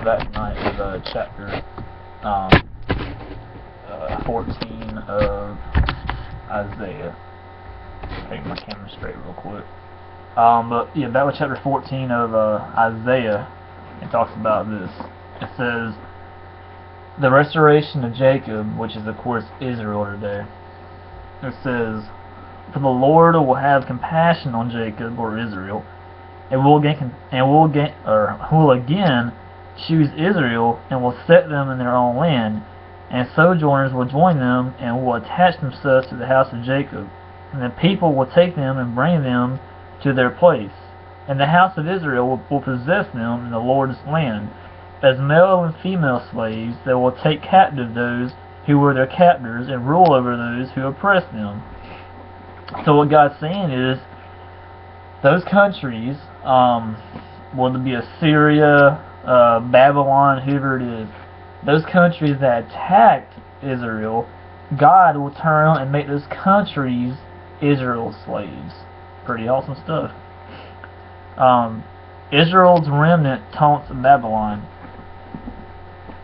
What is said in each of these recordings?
on that tonight is chapter 14 of Isaiah. Take my camera straight real quick. But yeah, that was chapter 14 of Isaiah. It talks about this. It says, the restoration of Jacob, which is of course Israel today. It says, for the Lord will have compassion on Jacob, or Israel, and will again choose Israel, and will set them in their own land, and sojourners will join them, and will attach themselves to the house of Jacob, and the people will take them and bring them to their place, and the house of Israel will possess them in the Lord's land. As male and female slaves, they will take captive those who were their captors, and rule over those who oppressed them. So what God's saying is, those countries, whether it be Assyria, Babylon, whoever it is, those countries that attacked Israel, God will turn around and make those countries Israel's slaves. Pretty awesome stuff. Israel's remnant taunts Babylon.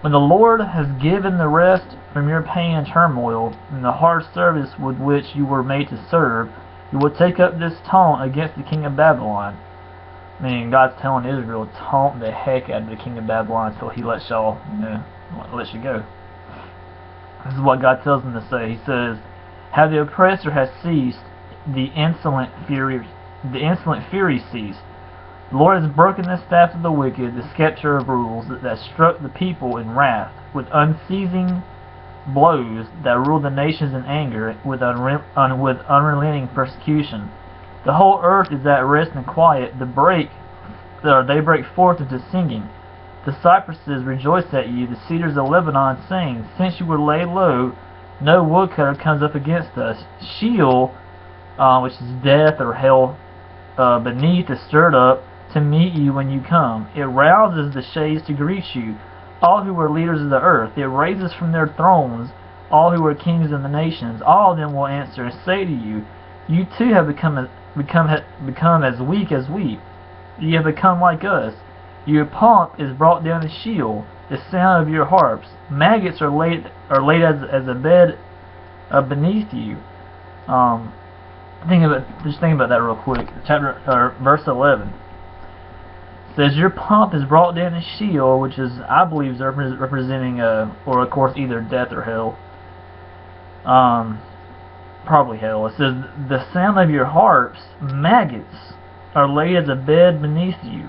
When the Lord has given the rest from your pain and turmoil, and the hard service with which you were made to serve, you will take up this taunt against the king of Babylon. Meaning God's telling Israel to taunt the heck out of the king of Babylon until he lets y'all, lets you go. This is what God tells them to say. He says, how the oppressor has ceased, the insolent fury ceased. The Lord has broken the staff of the wicked, the scepter of rules that struck the people in wrath, with unceasing blows that ruled the nations in anger, with unrelenting persecution. The whole earth is at rest and quiet. They break forth into singing. The cypresses rejoice at you. The cedars of Lebanon sing. Since you were laid low, no woodcutter comes up against us. Sheol, which is death or hell, beneath is stirred up to meet you when you come. It rouses the shades to greet you, all who were leaders of the earth. It raises from their thrones all who were kings of the nations. All of them will answer and say to you, you too have become as weak as we. You have become like us. Your pomp is brought down to Sheol, the sound of your harps. Maggots are laid as a bed beneath you. Just think about that real quick. Verse 11 says, your pomp is brought down to Sheol, which is, I believe, is representing, or of course, either death or hell. Probably hell. It says, the sound of your harps, maggots, are laid as a bed beneath you.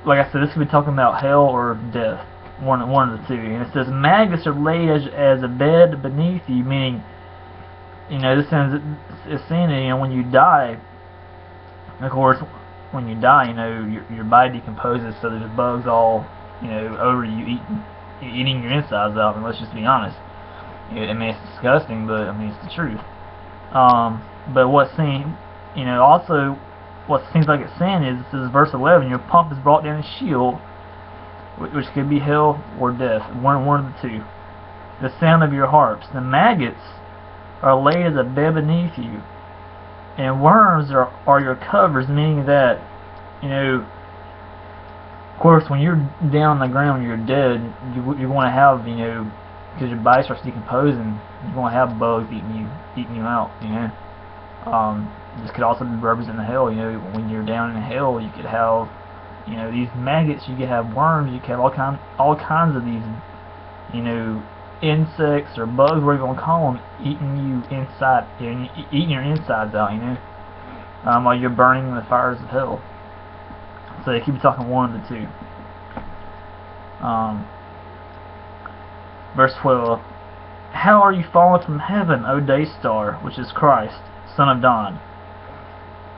Like I said, this could be talking about hell or death. One of the two. And it says, maggots are laid as a bed beneath you, meaning, this is saying that, when you die, of course, when you die, your body decomposes, so there's bugs all, over you eating your insides out. And let's just be honest. I mean, it's disgusting, but I mean, it's the truth. But what seems like it's saying is, this is verse 11, your pomp is brought down to Sheol, which could be hell or death, one of the two. The sound of your harps. The maggots are laid as a bed beneath you, and worms are your covers, meaning that, of course, when you're down on the ground, you're dead, you're going to have, because your body starts decomposing, you're going to have bugs eating you out, This could also be representing hell, when you're down in hell, you could have, these maggots, you could have worms, you could have all kinds of these, insects or bugs, whatever you want to call them, eating you inside, eating your insides out, while you're burning in the fires of hell. So they keep talking one of the two. Verse 12. How are you fallen from heaven, O day star, which is Christ, son of dawn?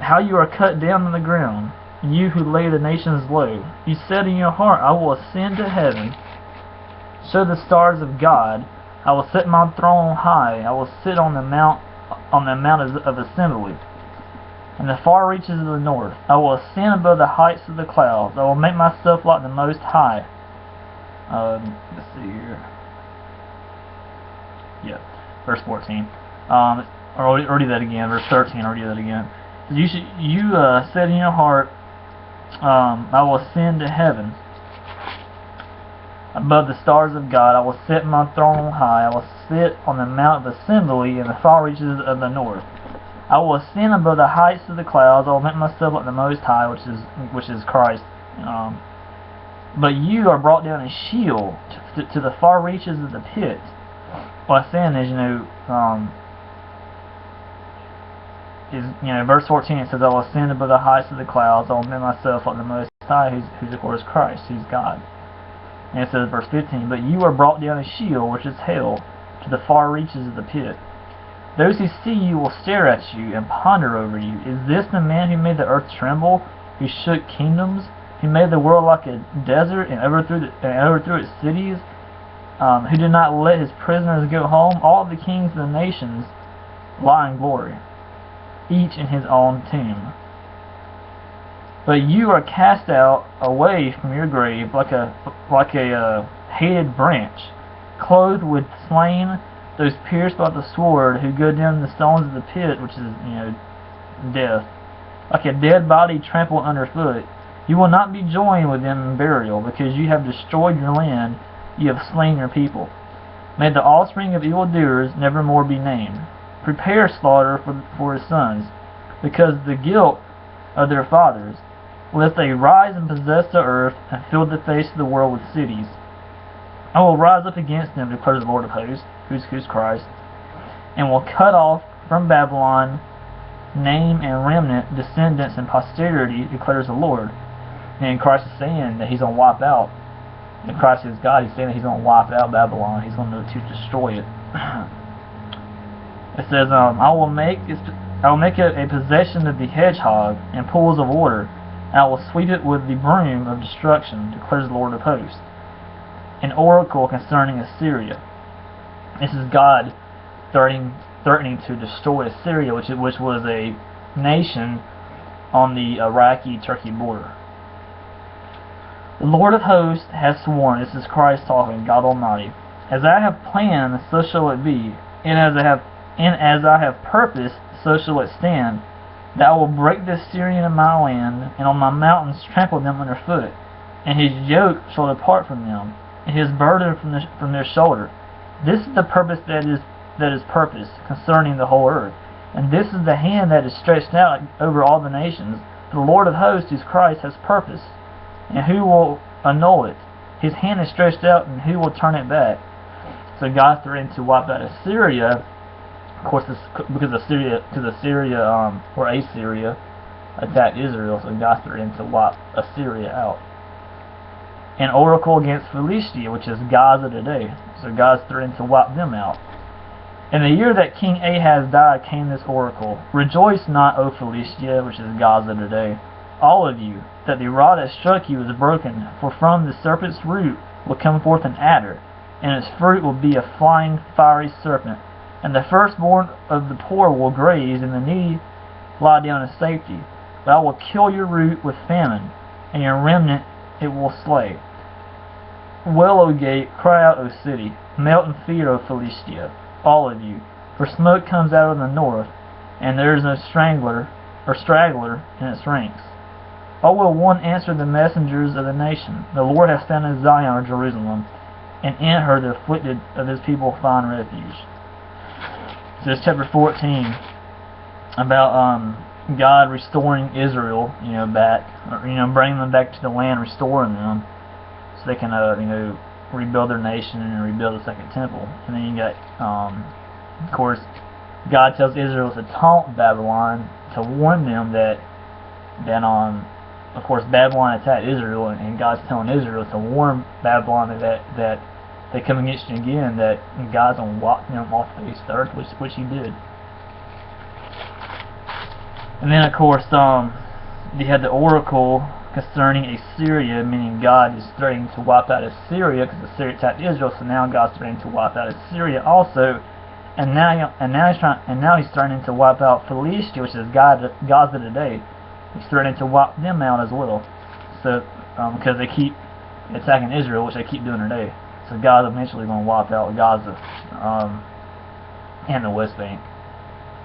How you are cut down on the ground, you who lay the nations low. You said in your heart, I will ascend to heaven, show the stars of God. I will set my throne high. I will sit on the mount of assembly, in the far reaches of the north. I will ascend above the heights of the clouds. I will make myself like the Most High. Let's see here. Yeah, verse 14. Or read that again. Verse 13. I'll read that again. You said in your heart, I will ascend to heaven above the stars of God. I will set my throne on high. I will sit on the mount of assembly in the far reaches of the north. I will ascend above the heights of the clouds. I will make myself like the Most High, which is Christ. But you are brought down a shield to the far reaches of the pit. What I'm saying is, verse 14, it says, I will ascend above the heights of the clouds. I will make myself like the Most High, who's of course Christ, who's God. And it says, verse 15, but you are brought down a shield, which is hell, to the far reaches of the pit. Those who see you will stare at you and ponder over you. Is this the man who made the earth tremble, who shook kingdoms, who made the world like a desert and overthrew its cities, who did not let his prisoners go home? All the kings of the nations lie in glory, each in his own tomb. But you are cast out away from your grave like a hated branch, clothed with slain, those pierced by the sword, who go down the stones of the pit, which is death, like a dead body trampled underfoot. You will not be joined with them in burial, because you have destroyed your land, you have slain your people. May the offspring of evildoers never more be named. Prepare slaughter for his sons, because the guilt of their fathers, lest they rise and possess the earth, and fill the face of the world with cities. I will rise up against them, declares the Lord of hosts, who's Christ, and will cut off from Babylon name and remnant, descendants and posterity, declares the Lord. And Christ is saying that he's going to wipe out. And Christ is God. He's saying that he's going to wipe out Babylon. He's going to destroy it. It says, I will make it a possession of the hedgehog and pools of water, and I will sweep it with the broom of destruction, declares the Lord of hosts. An oracle concerning Assyria. This is God threatening to destroy Assyria, which was a nation on the Iraqi-Turkey border. The Lord of hosts has sworn, this is Christ talking, God Almighty, as I have planned, so shall it be, and as I have purposed, so shall it stand, that I will break the Assyrian in my land, and on my mountains trample them underfoot, and his yoke shall depart from them, and his burden from their shoulder. This is the purpose that is purposed concerning the whole earth, and this is the hand that is stretched out over all the nations. The Lord of hosts, whose Christ, has purpose, and who will annul it? His hand is stretched out, and who will turn it back? So God threatened to wipe out Assyria, of course, because Assyria attacked Israel, so God threatened to wipe Assyria out. An oracle against Philistia, which is Gaza today, so God's threatened to wipe them out. In the year that King Ahaz died came this oracle, Rejoice not, O Philistia, which is Gaza today, all of you, that the rod that struck you is broken, for from the serpent's root will come forth an adder, and its fruit will be a flying fiery serpent. And the firstborn of the poor will graze, and the needy lie down in safety. But I will kill your root with famine, and your remnant it will slay. Well, O gate, cry out, O city, melt in fear, O Philistia, all of you, for smoke comes out of the north, and there is no straggler in its ranks. Oh, will one answer the messengers of the nation? The Lord hath found in Zion, or Jerusalem, and in her the afflicted of his people find refuge. So this is chapter 14 about God restoring Israel, back, or, bringing them back to the land, restoring them, so they can, rebuild their nation and rebuild the second temple. And then you got, of course, God tells Israel to taunt Babylon, to warn them that of course, Babylon attacked Israel, and God's telling Israel to warn Babylon that they come against you again, that God's going to wipe them off the face of the earth, which he did. And then, of course, you had the oracle concerning Assyria, meaning God is threatening to wipe out Assyria, because Assyria attacked Israel, so now God's threatening to wipe out Assyria also. And now he's threatening to wipe out Philistia, which is Gaza today. He's threatening to wipe them out as well. So because they keep attacking Israel, which they keep doing today. So God's eventually going to wipe out Gaza and the West Bank.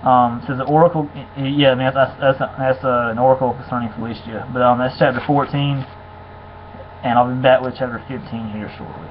It says the oracle. Yeah, I mean that's an oracle concerning Philistia. But that's chapter 14, and I'll be back with chapter 15 here shortly.